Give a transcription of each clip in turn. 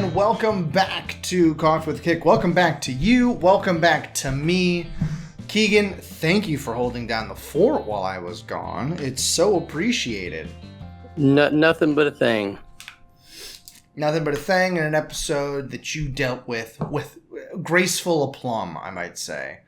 and welcome back to Coffee with Kick. Welcome back to you. Welcome back to me. Keegan, thank you for holding down the fort while I was gone. It's so appreciated. Nothing but a thing. Nothing but a thing in an episode that you dealt with graceful aplomb, I might say.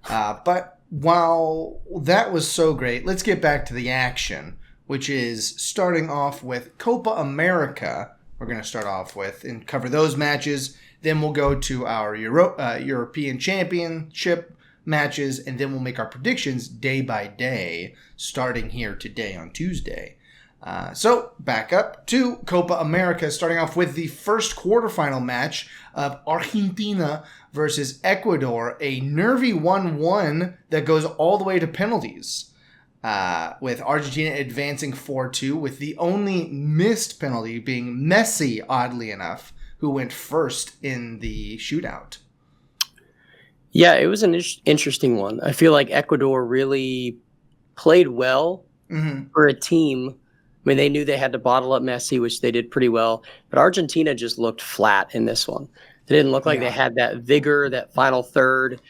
But while that was so great, let's get back to the action, which is starting off with Copa America. We're going to start off with and cover those matches. Then we'll go to our European Championship matches, and then we'll make our predictions day by day, starting here today on Tuesday. So back up to Copa America, starting off with the first quarterfinal match of Argentina versus Ecuador, a nervy 1-1 that goes all the way to penalties. With Argentina advancing 4-2, with the only missed penalty being Messi, oddly enough, who went first in the shootout. Yeah, it was an interesting one. I feel like Ecuador really played well for a team. I mean, they knew they had to bottle up Messi, which they did pretty well. But Argentina just looked flat in this one. They didn't look like they had that vigor, that final third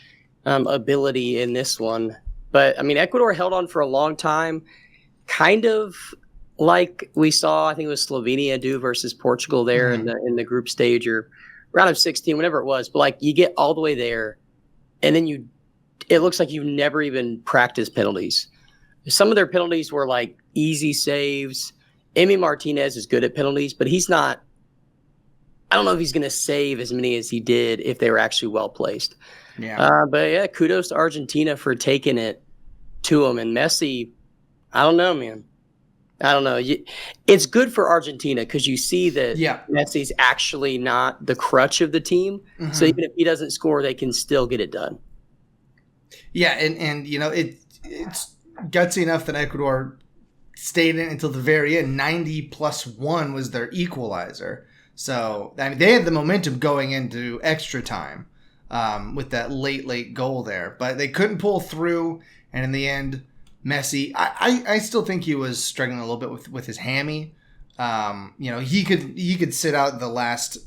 ability in this one. But, I mean, Ecuador held on for a long time, kind of like we saw, I think it was Slovenia do versus Portugal there in the group stage or round of 16, whatever it was. But, like, you get all the way there, and then it looks like you've never even practiced penalties. Some of their penalties were, like, easy saves. Emi Martinez is good at penalties, but he's not – I don't know if he's going to save as many as he did if they were actually well placed. Yeah. But, yeah, kudos to Argentina for taking it to him. And Messi, I don't know, man. I don't know. It's good for Argentina because you see that Messi's actually not the crutch of the team. So even if he doesn't score, they can still get it done. Yeah, and you know, it's gutsy enough that Ecuador stayed in until the very end. 90+1 was their equalizer. So, I mean, they had the momentum going into extra time with that late goal there. But they couldn't pull through, and in the end, Messi, I still think he was struggling a little bit with his hammy. You know, he could sit out the last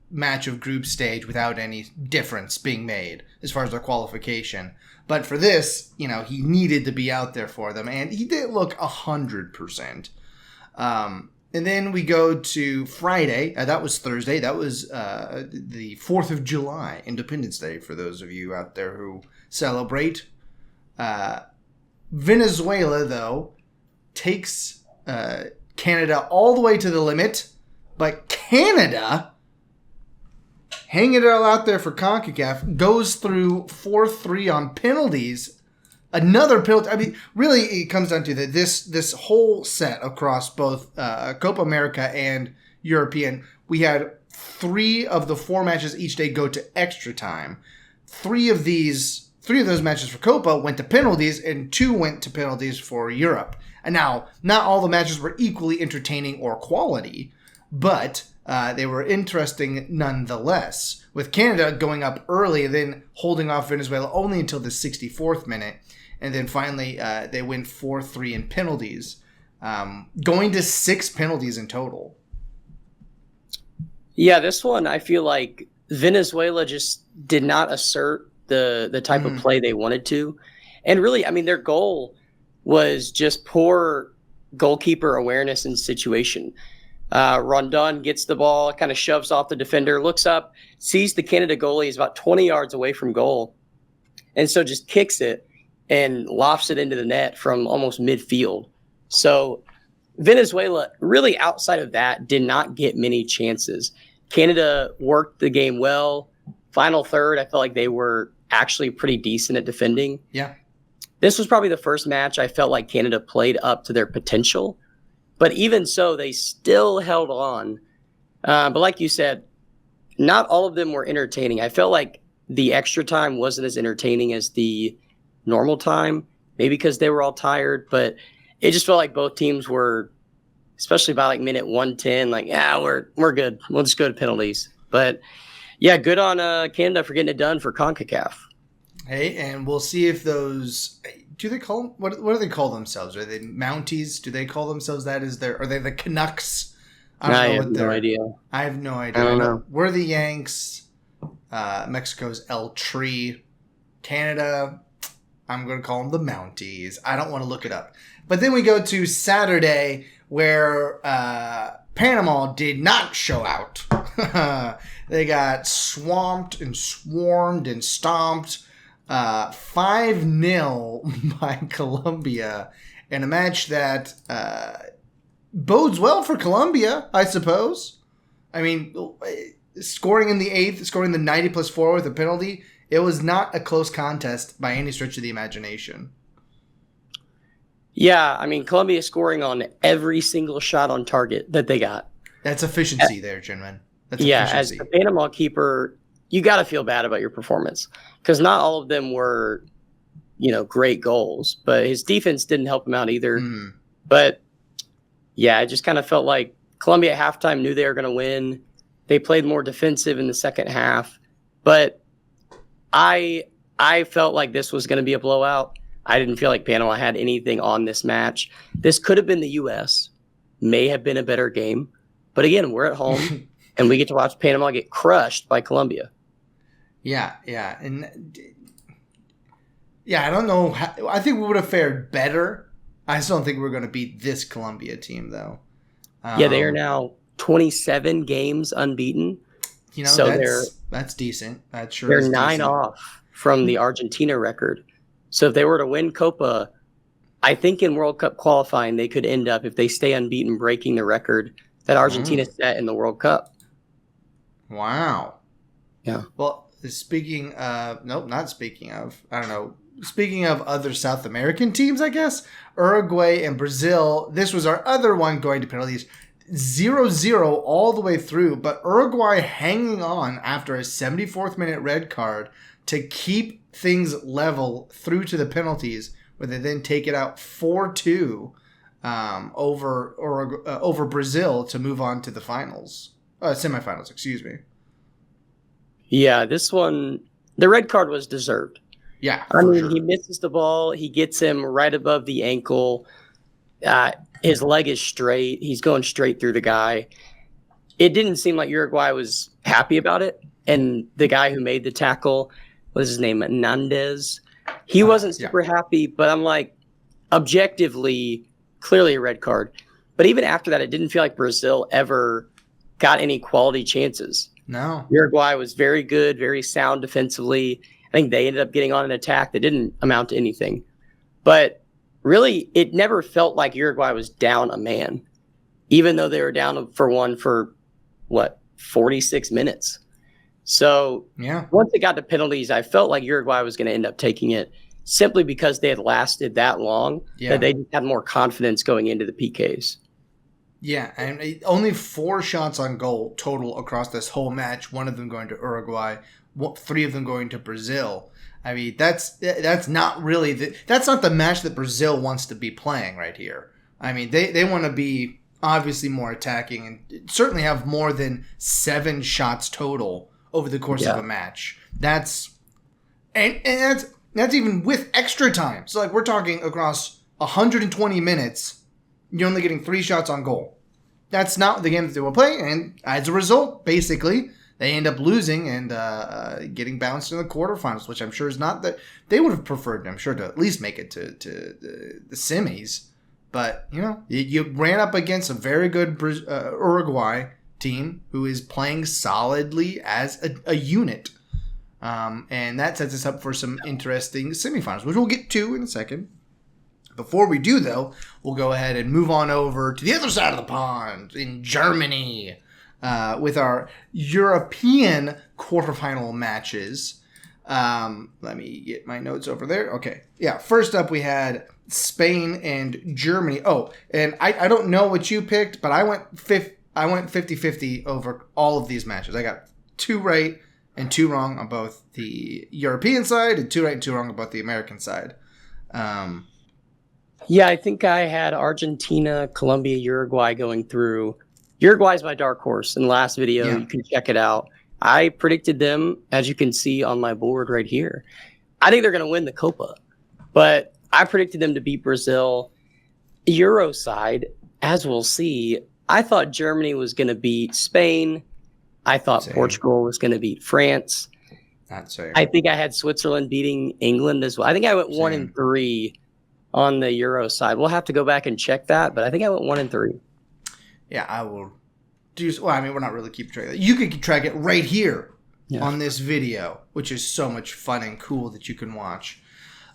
match of group stage without any difference being made as far as their qualification. But for this, you know, he needed to be out there for them, and he did look 100%. And then we go to Friday. That was Thursday. That was the 4th of July, Independence Day, for those of you out there who celebrate. Venezuela, though, takes Canada all the way to the limit. But Canada, hanging it all out there for CONCACAF, goes through 4-3 on penalties. Another penalty. I mean, really, it comes down to that this whole set across both Copa America and European. We had 3 of the 4 matches each day go to extra time. 3 of those matches for Copa went to penalties, and 2 went to penalties for Europe. And now, not all the matches were equally entertaining or quality, but they were interesting nonetheless. With Canada going up early, then holding off Venezuela only until the 64th minute, and then finally they win 4-3 in penalties, going to 6 penalties in total. Yeah, this one I feel like Venezuela just did not assert the type of play they wanted to. And really, I mean, their goal was just poor goalkeeper awareness and situation. Rondon gets the ball, kind of shoves off the defender, looks up, sees the Canada goalie is about 20 yards away from goal, and so just kicks it and lofts it into the net from almost midfield. So Venezuela, really outside of that, did not get many chances. Canada worked the game well. Final third, I felt like they were actually pretty decent at defending. Yeah. This was probably the first match I felt like Canada played up to their potential. But even so, they still held on. But like you said, not all of them were entertaining. I felt like the extra time wasn't as entertaining as the normal time, maybe because they were all tired. But it just felt like both teams were, especially by like minute 110, like, yeah, we're good. We'll just go to penalties. But yeah, good on Canada for getting it done for CONCACAF. Hey, and we'll see if those do they call what do they call themselves? Are they Mounties? Do they call themselves that? Are they the Canucks I have no idea. I have no idea. I don't know. We're the Yanks. Mexico's El Tri. Canada, I'm going to call them the Mounties. I don't want to look it up. But then we go to Saturday, where Panama did not show out. They got swamped and swarmed and stomped 5-0 by Colombia in a match that bodes well for Colombia, I suppose. I mean, scoring in the 8th, scoring the 90+4 with a penalty, it was not a close contest by any stretch of the imagination. Yeah, I mean, Colombia scoring on every single shot on target that they got. That's efficiency there, Jinman. That's efficiency. As the Panama keeper, you got to feel bad about your performance because not all of them were, great goals. But his defense didn't help him out either. Mm. But, yeah, it just kind of felt like Colombia at halftime knew they were going to win. They played more defensive in the second half. But I felt like this was going to be a blowout. I didn't feel like Panama had anything on this match. This could have been the U.S. May have been a better game. But again, we're at home, and we get to watch Panama get crushed by Colombia. Yeah. And I don't know. I think we would have fared better. I still don't think we're going to beat this Colombia team, though. They are now 27 games unbeaten. So that's decent. That sure they're is 9 decent. Off from the Argentina record. So if they were to win Copa, I think in World Cup qualifying, they could end up, if they stay unbeaten, breaking the record that Argentina set in the World Cup. Wow. Yeah. Well, speaking of other South American teams, I guess, Uruguay and Brazil, this was our other one going to penalties. 0-0 all the way through, but Uruguay hanging on after a 74th minute red card to keep things level through to the penalties, where they then take it out 4-2 over Brazil to move on to the semifinals. Excuse me. Yeah, this one, the red card was deserved. Yeah, sure. He misses the ball. He gets him right above the ankle. His leg is straight. He's going straight through the guy. It didn't seem like Uruguay was happy about it. And the guy who made the tackle, what was his name? Nandez. He wasn't super happy, but I'm like, objectively, clearly a red card. But even after that, it didn't feel like Brazil ever got any quality chances. No. Uruguay was very good, very sound defensively. I think they ended up getting on an attack that didn't amount to anything. But really, it never felt like Uruguay was down a man, even though they were down for 46 minutes. So once it got to penalties, I felt like Uruguay was going to end up taking it simply because they had lasted that long, that they had more confidence going into the PKs. Yeah, and only 4 shots on goal total across this whole match, 1 of them going to Uruguay, 3 of them going to Brazil. I mean, that's not really that's not the match that Brazil wants to be playing right here. I mean, they want to be obviously more attacking and certainly have more than 7 shots total over the course of a match. That's even with extra time. So like we're talking across 120 minutes, you're only getting 3 shots on goal. That's not the game that they will play, and as a result, basically, they end up losing and getting bounced in the quarterfinals, which I'm sure is not that they would have preferred, I'm sure, to at least make it to the semis. But, you ran up against a very good Uruguay team who is playing solidly as a unit. And that sets us up for some interesting semifinals, which we'll get to in a second. Before we do, though, we'll go ahead and move on over to the other side of the pond in Germany. With our European quarterfinal matches. Let me get my notes over there. Okay. Yeah. First up, we had Spain and Germany. Oh, and I don't know what you picked, but I went 50-50 over all of these matches. I got 2 right and 2 wrong on both the European side and 2 right and 2 wrong on both the American side. Yeah, I think I had Argentina, Colombia, Uruguay going through. Uruguay's my dark horse. In the last video, you can check it out. I predicted them, as you can see on my board right here. I think they're going to win the Copa, but I predicted them to beat Brazil. Euro side, as we'll see, I thought Germany was going to beat Spain. I thought Portugal was going to beat France. Not same. I think I had Switzerland beating England as well. I think I went 1-3 on the Euro side. We'll have to go back and check that, but I think I went 1-3. Yeah, I will do. Well, I mean, we're not really keeping track of that. You can keep track it right here on this video, which is so much fun and cool that you can watch.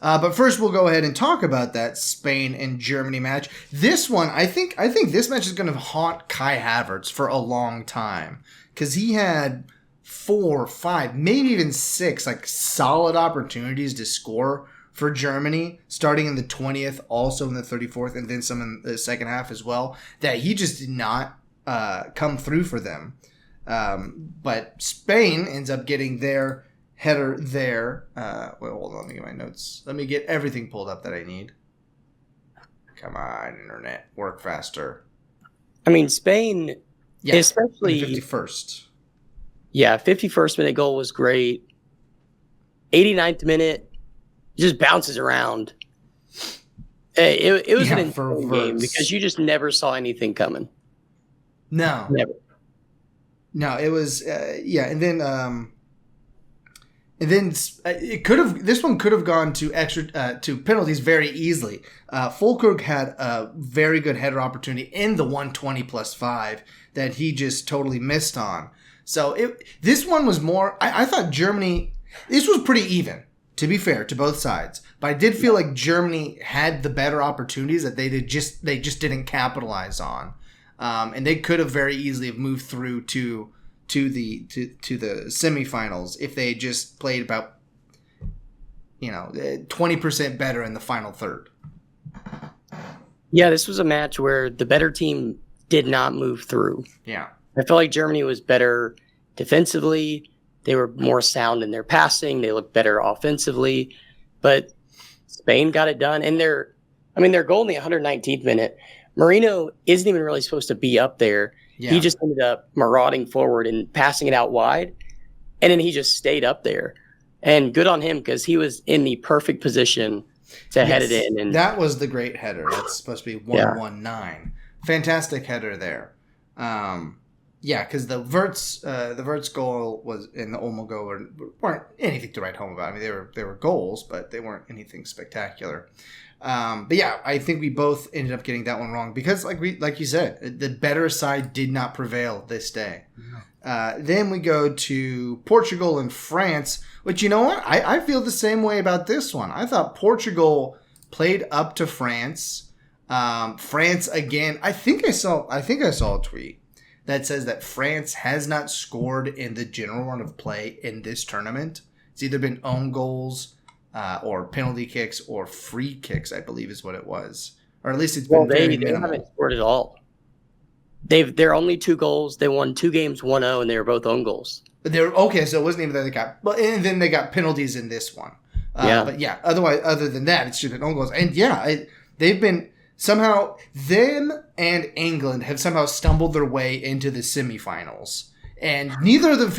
But first, we'll go ahead and talk about that Spain and Germany match. This one, I think this match is going to haunt Kai Havertz for a long time because he had 4, 5, maybe even 6 like solid opportunities to score for Germany, starting in the 20th, also in the 34th, and then some in the second half as well. That he just did not come through for them. But Spain ends up getting their header there. Wait, hold on. Let me get my notes. Let me get everything pulled up that I need. Come on, internet. Work faster. I mean, Spain, especially... 51st. Yeah, 51st minute goal was great. 89th minute, just bounces around. It was an insane game because you just never saw anything coming. No. Never. No, it was... and then it could have. This one could have gone to to penalties very easily. Fulkrug had a very good header opportunity in the 120 plus 5 that he just totally missed on. So this one was more. I thought Germany. This was pretty even, to be fair to both sides. But I did feel like Germany had the better opportunities that they just didn't capitalize on, and they could have very easily have moved through to the semifinals if they just played about 20% better in the final third. Yeah, this was a match where the better team did not move through. Yeah. I felt like Germany was better defensively. They were more sound in their passing. They looked better offensively, but Spain got it done. And their goal in the 119th minute, Marino isn't even really supposed to be up there. Yeah. He just ended up marauding forward and passing it out wide. And then he just stayed up there. And good on him because he was in the perfect position to head it in. And that was the great header. That's supposed to be 119. Fantastic header there. Because the Wirtz goal was in the Olmo goal weren't anything to write home about. I mean, they were goals, but they weren't anything spectacular. But yeah, I think we both ended up getting that one wrong because, like you said, the better side did not prevail this day. No. Then we go to Portugal and France, which you know what? I feel the same way about this one. I thought Portugal played up to France. France again. I think I saw a tweet that says that France has not scored in the general run of play in this tournament. It's either been own goals. Or penalty kicks or free kicks, I believe is what it was. Or at least it's been very minimal. They haven't scored at all. They're only 2 goals. They won 2 games 1-0, and they were both own goals. But okay, so it wasn't even that they got... Well, and then they got penalties in this one. But yeah, other than that, it's just been own goals. And yeah, they've been... Somehow, them and England have somehow stumbled their way into the semifinals. And neither of them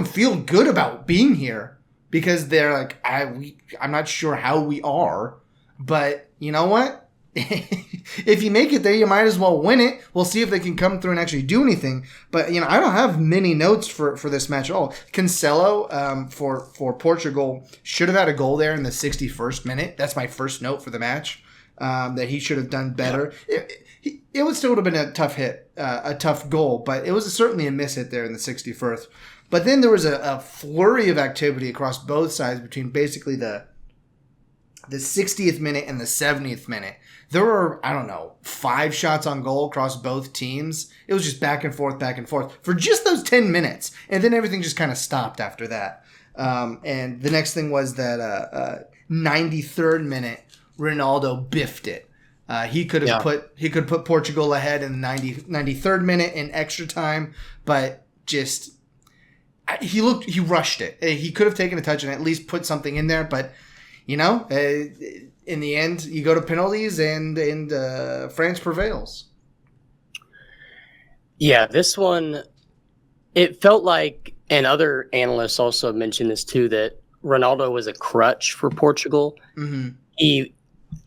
feel good about being here. Because they're like, I'm not sure how we are, but you know what? If you make it there, you might as well win it. We'll see if they can come through and actually do anything. But I don't have many notes for this match at all. Cancelo for Portugal should have had a goal there in the 61st minute. That's my first note for the match. That he should have done better. It would still have been a tough hit, a tough goal, but it was certainly a miss hit there in the 61st. But then there was a flurry of activity across both sides between basically the 60th minute and the 70th minute. There were, 5 shots on goal across both teams. It was just back and forth for just those 10 minutes. And then everything just kind of stopped after that. And the next thing was that 93rd minute, Ronaldo biffed it. He could have put Portugal ahead in the 93rd minute in extra time, but just... He rushed it. He could have taken a touch and at least put something in there, but in the end, you go to penalties and France prevails. Yeah, this one, it felt like, and other analysts also mentioned this too, that Ronaldo was a crutch for Portugal. Mm-hmm.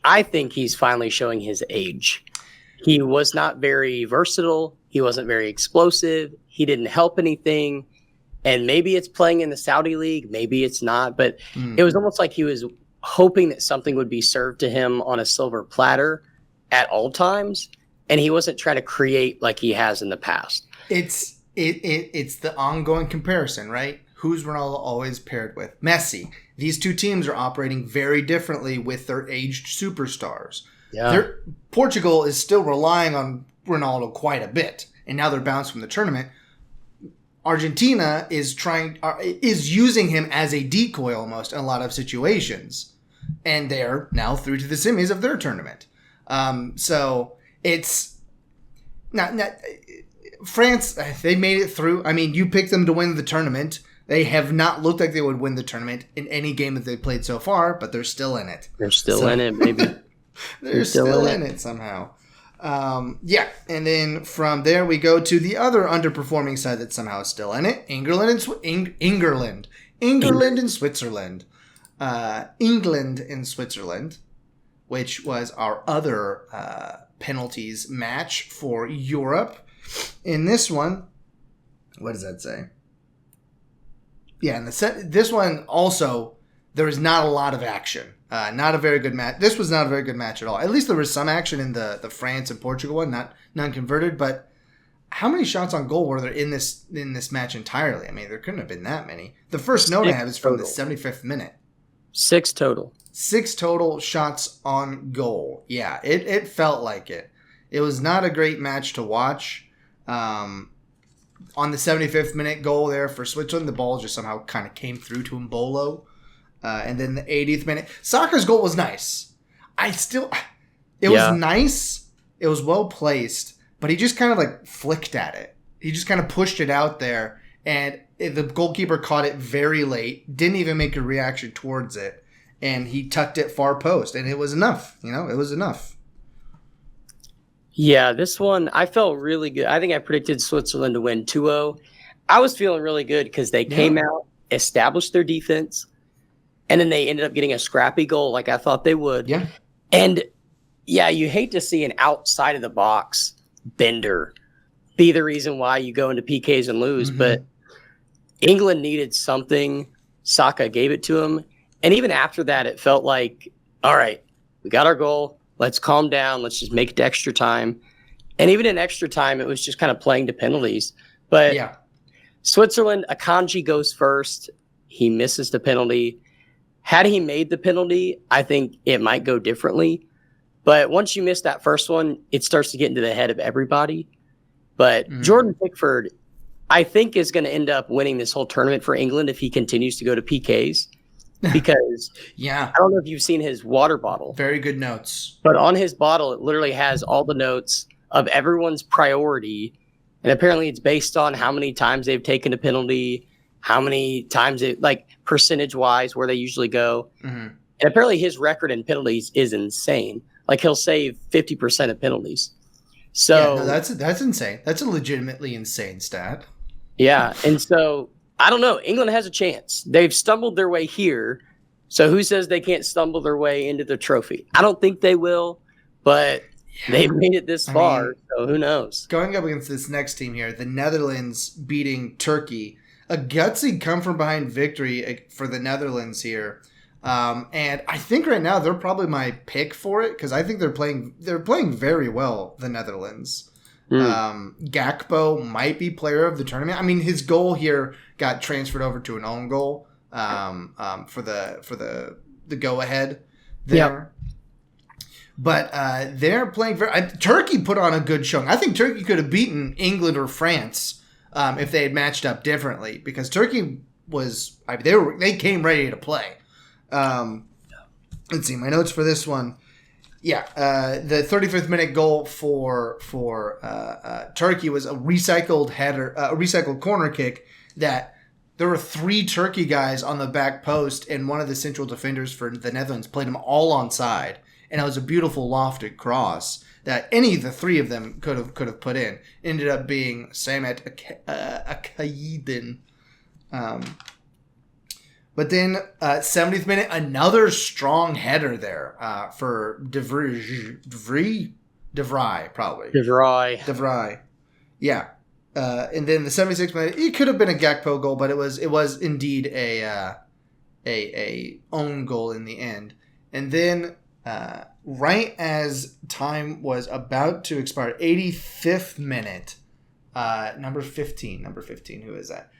I think he's finally showing his age. He was not very versatile. He wasn't very explosive. He didn't help anything. And maybe it's playing in the Saudi League. Maybe it's not. But it was almost like he was hoping that something would be served to him on a silver platter at all times. And he wasn't trying to create like he has in the past. It's the ongoing comparison, right? Who's Ronaldo always paired with? Messi. These two teams are operating very differently with their aged superstars. Yeah. Portugal is still relying on Ronaldo quite a bit, and now they're bounced from the tournament. Argentina is using him as a decoy almost in a lot of situations, and they're now through to the semis of their tournament. So it's not France. They made it through. I mean, you picked them to win the tournament. They have not looked like they would win the tournament in any game that they've played so far, but they're still in it. They're still in it, maybe. They're still in it somehow. Yeah, and then from there we go to the other underperforming side that somehow is still in it. England and Switzerland. England and Switzerland, which was our other penalties match for Europe. In this one, what does that say? Yeah, in this one also, there was not a lot of action. Not a very good match. This was not a very good match at all. At least there was some action in the France and Portugal one, none converted. But how many shots on goal were there in this match entirely? I mean, there couldn't have been that many. The first note I have is from the 75th minute. 6 total. 6 total shots on goal. Yeah, it felt like it. It was not a great match to watch. On the 75th minute goal there for Switzerland, the ball just somehow kind of came through to Mbolo. And then the 80th minute. Saka's goal was nice. It was nice. It was well placed. But he just kind of like flicked at it. He just kind of pushed it out there. And the goalkeeper caught it very late. Didn't even make a reaction towards it. And he tucked it far post. And it was enough. It was enough. Yeah, this one, I felt really good. I think I predicted Switzerland to win 2-0. I was feeling really good because they came out, established their defense, and then they ended up getting a scrappy goal like I thought they would. Yeah. And, yeah, you hate to see an outside of the box bender be the reason why you go into PKs and lose. But England needed something. Saka gave it to him. And even after that, it felt like, all right, we got our goal. Let's calm down. Let's just make it to extra time. And even in extra time, it was just kind of playing to penalties. But Switzerland, Akanji goes first. He misses the penalty. Had he made the penalty, I think it might go differently. But once you miss that first one, it starts to get into the head of everybody. But Jordan Pickford, I think, is going to end up winning this whole tournament for England if he continues to go to PKs. Because I don't know if you've seen his water bottle. Very good notes. But on his bottle, it literally has all the notes of everyone's priority. And apparently it's based on how many times they've taken a penalty, how many times it, like percentage-wise, where they usually go. And apparently his record in penalties is insane. Like he'll save 50% of penalties. So that's insane. That's a legitimately insane stat. Yeah, and so I don't know. England has a chance. They've stumbled their way here. So who says they can't stumble their way into the trophy? I don't think they will, but they've made it this far, so who knows? Going up against this next team here, the Netherlands beating Turkey. A gutsy come-from-behind victory for the Netherlands here. And I think right now they're probably my pick for it because I think they're playing very well, the Netherlands. Gakpo might be player of the tournament. I mean, his goal here got transferred over to an own goal for the go ahead there. But they're playing Turkey put on a good showing. I think Turkey could have beaten England or France if they had matched up differently because Turkey was they came ready to play. Let's see my notes for this one. The 35th minute goal for Turkey was a recycled header, a recycled corner kick that there were 3 Turkey guys on the back post and one of the central defenders for the Netherlands played them all onside. And it was a beautiful lofted cross that any of the 3 of them could have put in. Ended up being Samet Akaydin. But then 70th minute, another strong header there for De Vries. DeVry, probably. DeVry. Yeah. And then the 76th minute, it could have been a Gakpo goal, but it was indeed a own goal in the end. And then right as time was about to expire, 85th minute, number 15, who is that?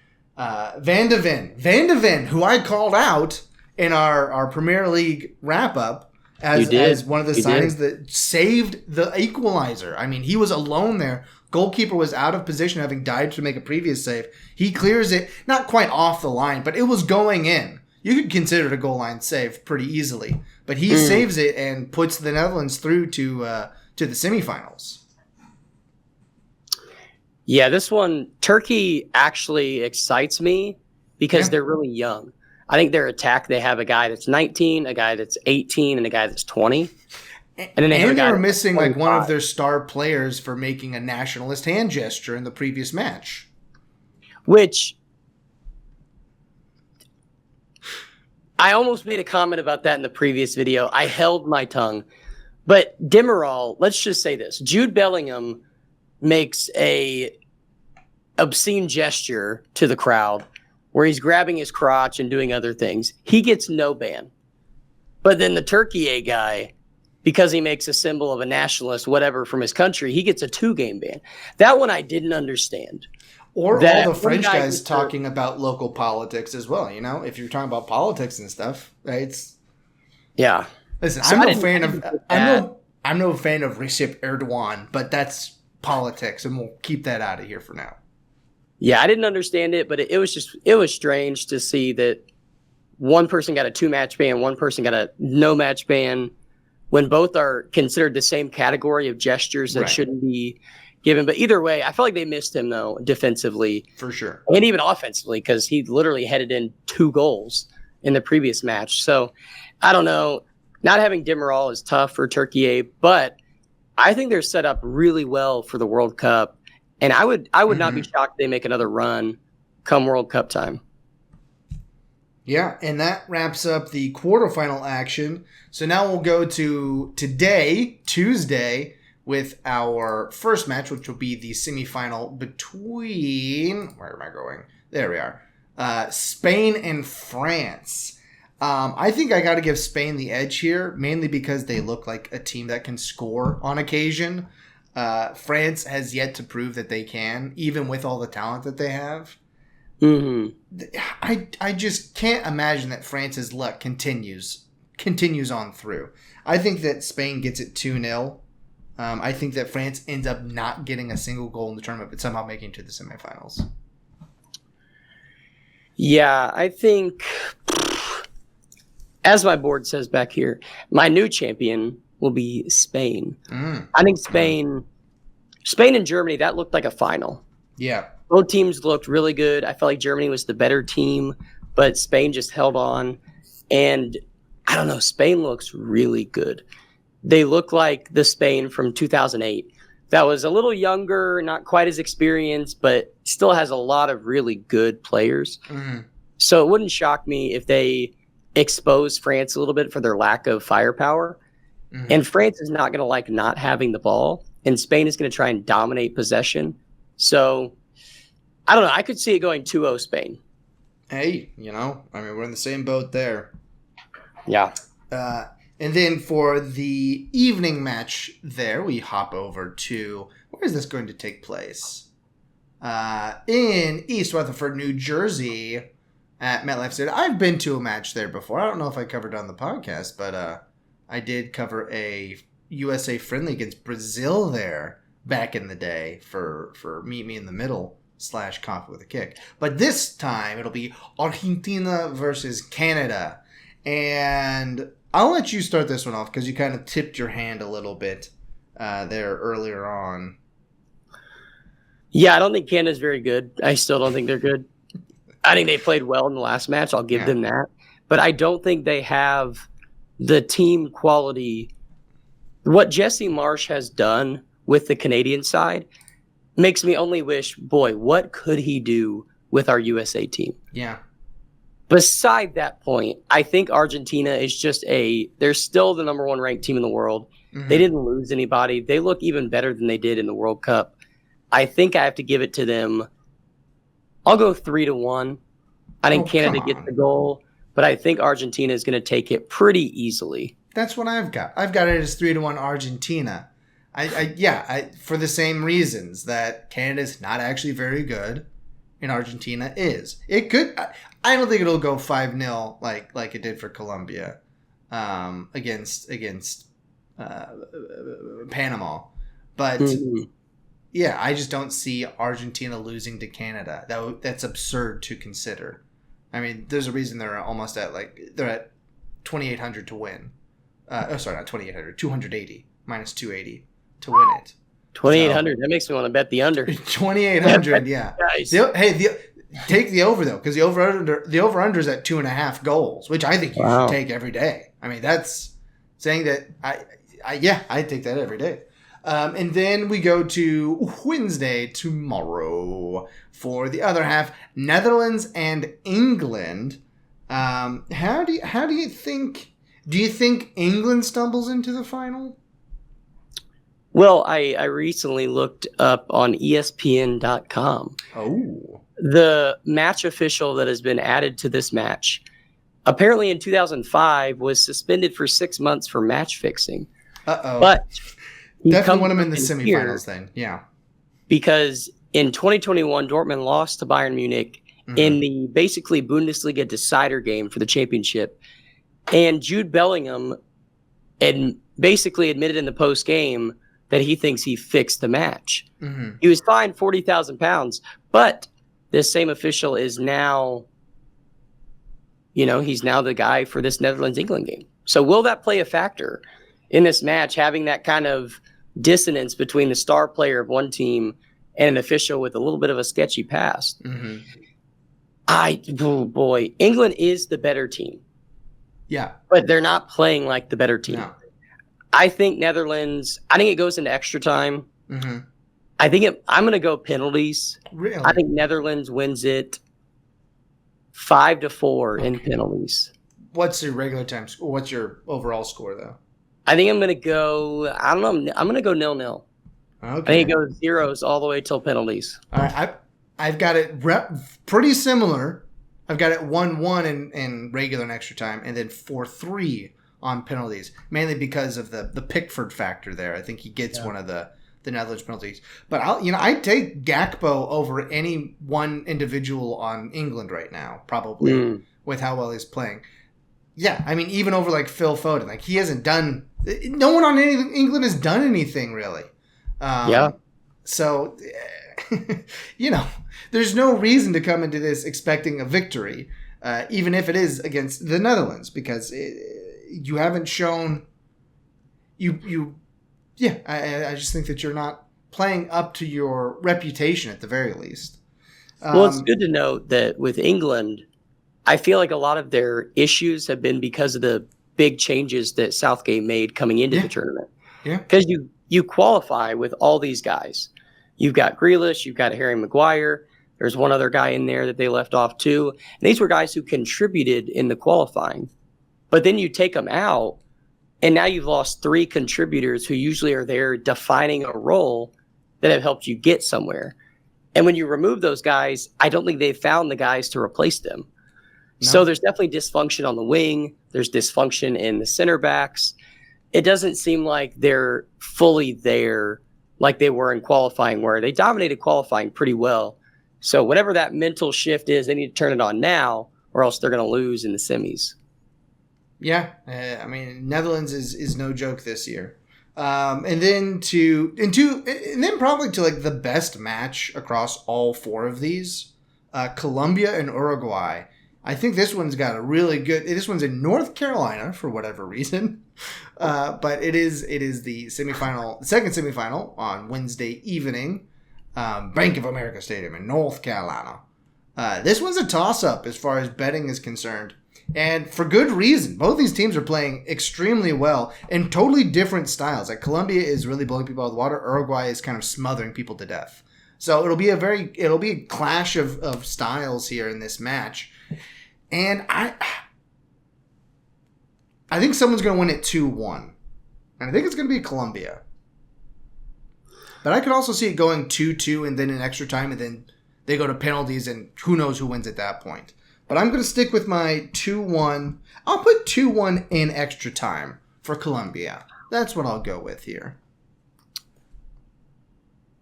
Van de Ven, who I called out in our Premier League wrap-up as one of the signings that saved the equalizer. I mean, he was alone there. Goalkeeper was out of position, having dived to make a previous save. He clears it, not quite off the line, but it was going in. You could consider it a goal line save pretty easily. But he saves it and puts the Netherlands through to the semifinals. Yeah, this one, Turkey actually excites me because they're really young. I think their attack, they have a guy that's 19, a guy that's 18, and a guy that's 20. And then they were missing like one of their star players for making a nationalist hand gesture in the previous match. Which I almost made a comment about that in the previous video. I held my tongue. But Demiral, let's just say this. Jude Bellingham makes a obscene gesture to the crowd where he's grabbing his crotch and doing other things. He gets no ban. But then the Turkey guy, because he makes a symbol of a nationalist, whatever, from his country, he gets a 2-game ban. That one I didn't understand. Or all the French guys talking about local politics as well. You know, if you're talking about politics and stuff, right? Yeah. Listen, So I'm no fan of Recep Erdogan, but that's politics, and we'll keep that out of here for now. Yeah, I didn't understand it, but it was strange to see that one person got a 2-match ban, one person got a no-match ban, when both are considered the same category of gestures that shouldn't be given. But either way, I felt like they missed him, though, defensively. For sure. And even offensively, because he literally headed in 2 goals in the previous match. So, I don't know. Not having Demiral is tough for Turkey, but I think they're set up really well for the World Cup. And I would not be shocked if they make another run come World Cup time. Yeah, and that wraps up the quarterfinal action. So now we'll go to today, Tuesday, with our first match, which will be the semifinal between... Where am I going? There we are. Spain and France. I think I got to give Spain the edge here, mainly because they look like a team that can score on occasion. France has yet to prove that they can, even with all the talent that they have. I just can't imagine that France's luck continues on through. I think that Spain gets it 2-0. I think that France ends up not getting a single goal in the tournament, but somehow making it to the semifinals. Yeah, I think, as my board says back here, my new champion will be Spain. I think Spain and Germany, that looked like a final. Yeah. Both teams looked really good. I felt like Germany was the better team, but Spain just held on. And I don't know, Spain looks really good. They look like the Spain from 2008. That was a little younger, not quite as experienced, but still has a lot of really good players. So it wouldn't shock me if they expose France a little bit for their lack of firepower. And France is not going to like not having the ball, and Spain is going to try and dominate possession. So I don't know. I could see it going 2-0 Spain. Hey, we're in the same boat there. Yeah. And then for the evening match there, we hop over to, where is this going to take place? In East Rutherford, New Jersey at MetLife Stadium. I've been to a match there before. I don't know if I covered it on the podcast, but I did cover a USA friendly against Brazil there back in the day for Meet Me in the Middle / Coffee with a Kick. But this time it'll be Argentina versus Canada. And I'll let you start this one off because you kind of tipped your hand a little bit there earlier on. Yeah, I don't think Canada's very good. I still don't think they're good. I think they played well in the last match. I'll give them that. But I don't think they have the team quality. What Jesse Marsch has done with the Canadian side makes me only wish, boy, what could he do with our USA team? Yeah. Beside that point, I think Argentina is just they're still the number 1 ranked team in the world. They didn't lose anybody. They look even better than they did in the World Cup. I think I have to give it to them. I'll go 3-1. I think Canada gets the goal, but I think Argentina is going to take it pretty easily. That's what I've got. I've got it as 3-1 Argentina. I for the same reasons that Canada's not actually very good and Argentina is. It could. I don't think it'll go 5-0 like it did for Colombia against Panama, but yeah, I just don't see Argentina losing to Canada. That's absurd to consider. I mean, there's a reason they're almost at they're at 2,800 to win. Sorry, not 2,800, 280 minus 280 to win it. 2,800. So, that makes me want to bet the under. 2,800, yeah. Nice. Take the over though, because the over under is at 2.5 goals, which I think you should take every day. I mean, that's saying that I take that every day. And then we go to Wednesday tomorrow for the other half, Netherlands and England. How do you think? Do you think England stumbles into the final? Well, I recently looked up on ESPN.com. Oh. The match official that has been added to this match, apparently in 2005, was suspended for 6 months for match fixing. Uh-oh. But definitely want him in the semifinals then. Yeah. Because in 2021, Dortmund lost to Bayern Munich in the basically Bundesliga decider game for the championship. And Jude Bellingham basically admitted in the post game that he thinks he fixed the match. He was fined £40,000, but this same official is now, he's now the guy for this Netherlands-England game. So will that play a factor in this match, having that kind of dissonance between the star player of one team and an official with a little bit of a sketchy past? England is the better team. Yeah. But they're not playing like the better team. No. I think Netherlands, it goes into extra time. I'm going to go penalties. Really? I think Netherlands wins it 5-4 in penalties. What's your regular time score? What's your overall score, though? I think I'm going to go, I'm going to go 0-0. Okay. I think it goes zeros all the way till penalties. All right. I've got it pretty similar. I've got it 1-1 in regular and extra time, and then 4-3 on penalties, mainly because of the Pickford factor there. I think he gets one of the Netherlands penalties. But I'd take Gakpo over any one individual on England right now, probably, with how well he's playing. Yeah, I mean, even over Phil Foden, he hasn't done. No one on England has done anything really. So, there's no reason to come into this expecting a victory, even if it is against the Netherlands, because you haven't shown. I just think that you're not playing up to your reputation at the very least. Well, it's good to note that with England, I feel like a lot of their issues have been because of the big changes that Southgate made coming into the tournament. Yeah. Because you qualify with all these guys. You've got Grealish, you've got Harry Maguire. There's one other guy in there that they left off too. And these were guys who contributed in the qualifying. But then you take them out, and now you've lost 3 contributors who usually are there defining a role that have helped you get somewhere. And when you remove those guys, I don't think they've found the guys to replace them. No. So there's definitely dysfunction on the wing. There's dysfunction in the center backs. It doesn't seem like they're fully there like they were in qualifying, where they dominated qualifying pretty well. So whatever that mental shift is, they need to turn it on now, or else they're going to lose in the semis. Yeah, I mean, Netherlands is no joke this year. And then probably to the best match across all 4 of these, Colombia and Uruguay. I think this one's got a really good. This one's in North Carolina for whatever reason, but it is the semifinal, second semifinal on Wednesday evening, Bank of America Stadium in North Carolina. This one's a toss-up as far as betting is concerned. And for good reason. Both these teams are playing extremely well in totally different styles. Colombia is really blowing people out of the water. Uruguay is kind of smothering people to death. So it'll be a clash of styles here in this match. And I think someone's going to win it 2-1. And I think it's going to be Colombia. But I could also see it going 2-2 and then in extra time, and then they go to penalties, and who knows who wins at that point. But I'm going to stick with my 2-1. I'll put 2-1 in extra time for Colombia. That's what I'll go with here.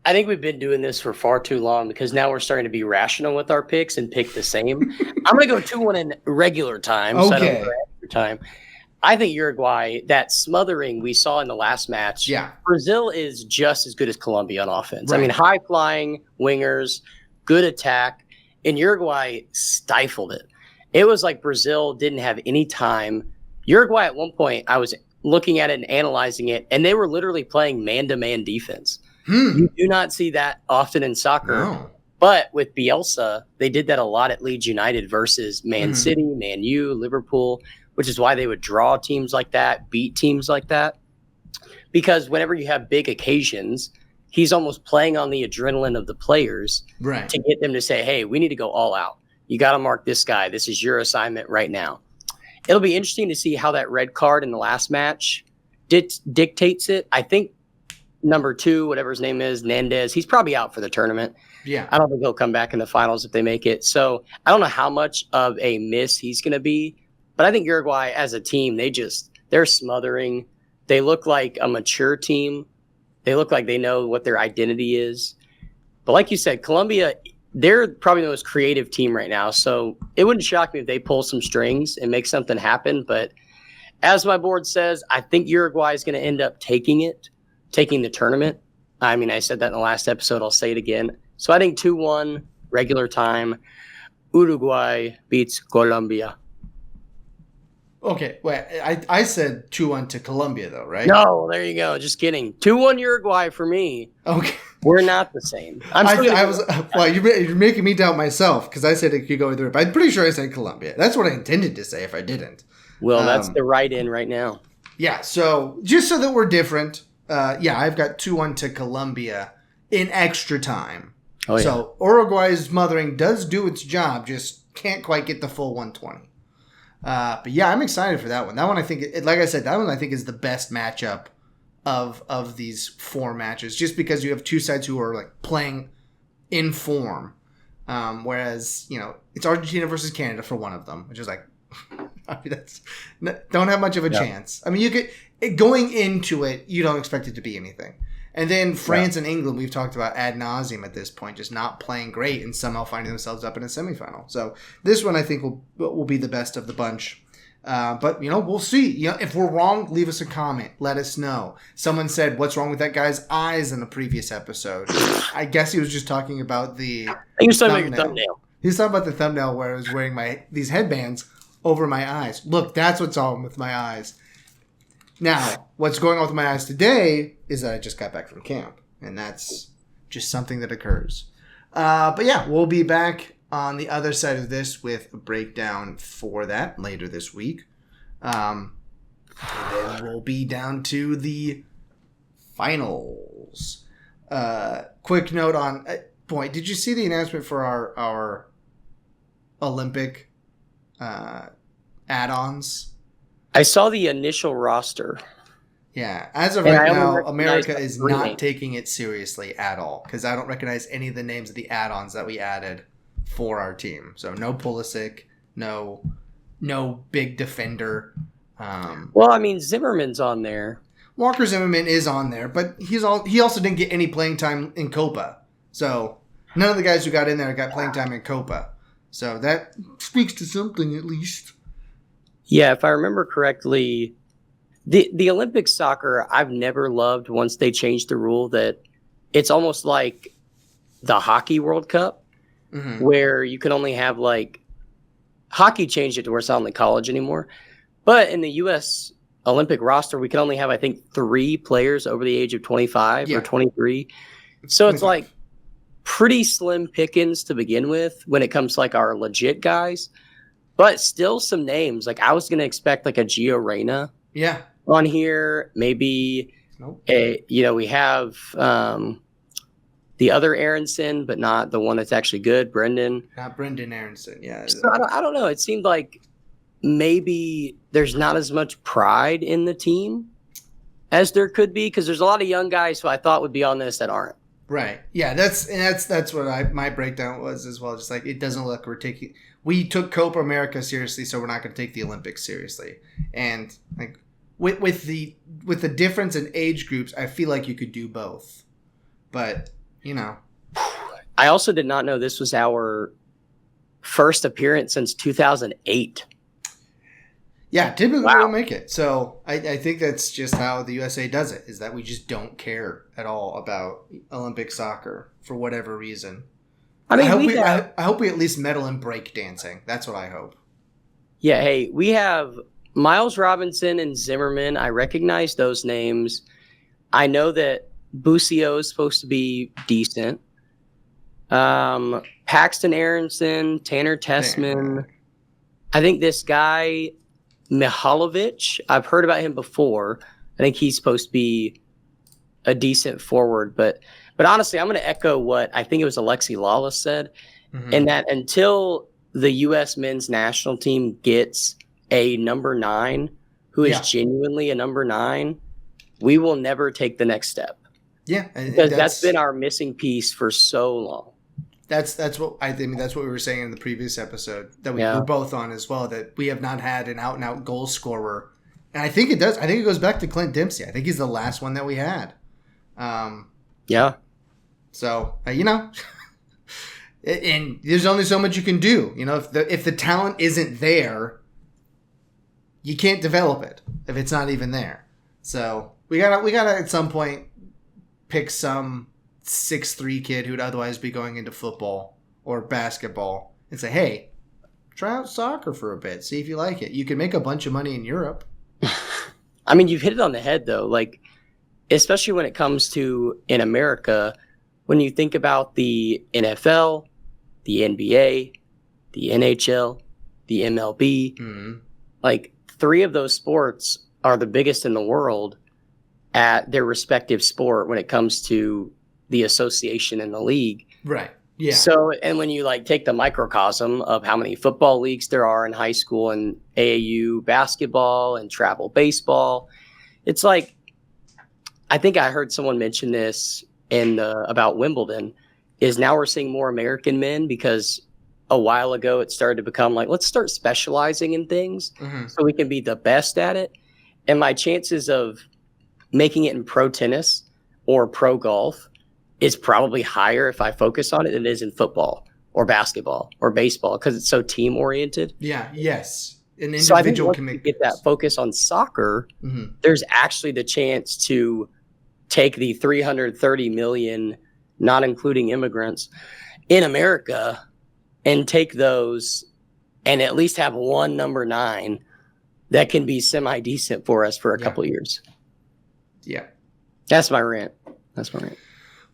I think we've been doing this for far too long because now we're starting to be rational with our picks and pick the same. I'm going to go 2-1 in regular time. Okay. So I don't go extra time. I think Uruguay, that smothering we saw in the last match, Brazil is just as good as Colombia on offense. Right. I mean, high-flying wingers, good attack, and Uruguay stifled it. It was like Brazil didn't have any time. Uruguay, at one point, I was looking at it and analyzing it, and they were literally playing man-to-man defense. You do not see that often in soccer. No. But with Bielsa, they did that a lot at Leeds United versus Man City, Man U, Liverpool, which is why they would draw teams like that, beat teams like that. Because whenever you have big occasions, he's almost playing on the adrenaline of the players to get them to say, hey, we need to go all out. You got to mark this guy. This is your assignment right now. It'll be interesting to see how that red card in the last match dictates it. I think number 2, whatever his name is, Nandez, he's probably out for the tournament. Yeah. I don't think he'll come back in the finals if they make it. So I don't know how much of a miss he's going to be. But I think Uruguay as a team, they're smothering. They look like a mature team. They look like they know what their identity is. But like you said, Colombia, they're probably the most creative team right now. So it wouldn't shock me if they pull some strings and make something happen. But as my board says, I think Uruguay is going to end up taking the tournament. I mean, I said that in the last episode. I'll say it again. So I think 2-1, regular time. Uruguay beats Colombia. Okay, wait. I said 2-1 to Colombia, though, right? No, there you go. Just kidding. 2-1 Uruguay for me. Okay. We're not the same. You're making me doubt myself because I said it could go either way. But I'm pretty sure I said Colombia. That's what I intended to say if I didn't. Well, that's the right-in right now. Yeah, so just so that we're different, I've got 2-1 to Colombia in extra time. Oh, yeah. So Uruguay's mothering does do its job, just can't quite get the full 120. But yeah, I'm excited for that one. That one, I think, like I said, that one I think is the best matchup of these 4 matches, just because you have two sides who are like playing in form. Whereas, it's Argentina versus Canada for one of them, which is like, I mean, don't have much of a chance. I mean, you could, going into it, you don't expect it to be anything. And then France and England, we've talked about ad nauseum at this point, just not playing great and somehow finding themselves up in a semifinal. So this one, I think, will be the best of the bunch. But, we'll see. If we're wrong, leave us a comment. Let us know. Someone said, what's wrong with that guy's eyes in the previous episode? I guess he was just talking about the He was talking about your thumbnail. He was talking about the thumbnail where I was wearing these headbands over my eyes. Look, that's what's wrong with my eyes. Now, what's going on with my eyes today is that I just got back from camp, and that's just something that occurs. But yeah, we'll be back on the other side of this with a breakdown for that later this week. And then we'll be down to the finals. Quick note on... boy, did you see the announcement for our Olympic add-ons? I saw the initial roster. Yeah, as of right now, America is not taking it seriously at all because I don't recognize any of the names of the add-ons that we added for our team. So no Pulisic, no big defender. Well, I mean, Zimmerman's on there. Walker Zimmerman is on there, but he also didn't get any playing time in Copa. So none of the guys who got in there got playing time in Copa. So that speaks to something at least. Yeah, if I remember correctly, the Olympic soccer I've never loved once they changed the rule that it's almost like the Hockey World Cup where you can only have hockey changed it to where it's not only college anymore. But in the U.S. Olympic roster, we can only have, I think, 3 players over the age of 25 or 23. So it's like pretty slim pickings to begin with when it comes to our legit guys. But still some names. I was going to expect a Gio Reyna on here. Maybe, we have the other Aronson, but not the one that's actually good, Brendan. Not Brendan Aronson, yeah. So I don't know. It seemed like maybe there's not as much pride in the team. as there could be, because there's a lot of young guys who I thought would be on this that aren't. Right. Yeah, that's what my breakdown was as well. Just like, it doesn't look we're taking. We took Copa America seriously, so we're not going to take the Olympics seriously. And like with the difference in age groups, I feel like you could do both. But I also did not know this was our first appearance since 2008. Yeah, typically we don't make it. So I think that's just how the USA does it, is that we just don't care at all about Olympic soccer for whatever reason. I mean, I hope we at least medal in breakdancing. That's what I hope. Yeah, hey, we have Miles Robinson and Zimmerman. I recognize those names. I know that Busio is supposed to be decent. Paxton Aronson, Tanner Tessman. I think this guy Mihalovic, I've heard about him before. I think he's supposed to be a decent forward, but honestly, I'm going to echo what I think it was Alexi Lawless said, and that until the U.S. men's national team gets a number 9 who is genuinely a number 9, we will never take the next step. Yeah, because that's been our missing piece for so long. That's what I think. That's what we were saying in the previous episode that we were both on as well. That we have not had an out-and-out goal scorer, and I think it does. I think it goes back to Clint Dempsey. I think he's the last one that we had. So and there's only so much you can do. If the talent isn't there, you can't develop it if it's not even there. So we gotta at some point pick some 6'3" kid who'd otherwise be going into football or basketball and say, hey, try out soccer for a bit. See if you like it. You can make a bunch of money in Europe. I mean, you've hit it on the head, though. Like, especially when it comes to in America, when you think about the NFL, the NBA, the NHL, the MLB, like 3 of those sports are the biggest in the world at their respective sport when it comes to the association and the league. Right. Yeah. So, and when you take the microcosm of how many football leagues there are in high school and AAU basketball and travel baseball, it's like, I think I heard someone mention this about Wimbledon, is now we're seeing more American men because a while ago it started to become like, let's start specializing in things so we can be the best at it. And my chances of making it in pro tennis or pro golf is probably higher if I focus on it than it is in football or basketball or baseball because it's so team oriented. Yeah. Yes. An individual so I think once can you get that focus on soccer, there's actually the chance to take the 330 million, not including immigrants, in America and take those and at least have one number 9 that can be semi-decent for us for a couple of years. Yeah. That's my rant.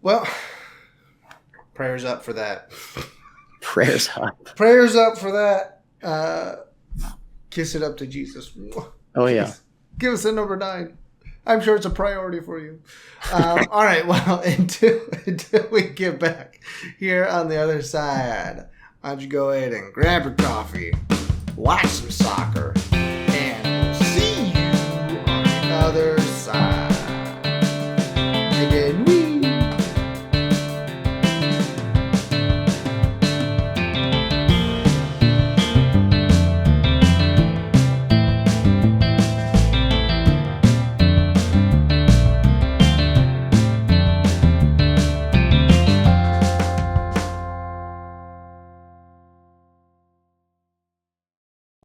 Well, prayers up for that. Prayers up. Prayers up for that. Kiss it up to Jesus. Oh, yeah. Give us a number 9. I'm sure it's a priority for you. All right. Well, until we get back here on the other side, why don't you go ahead and grab your coffee, watch some soccer,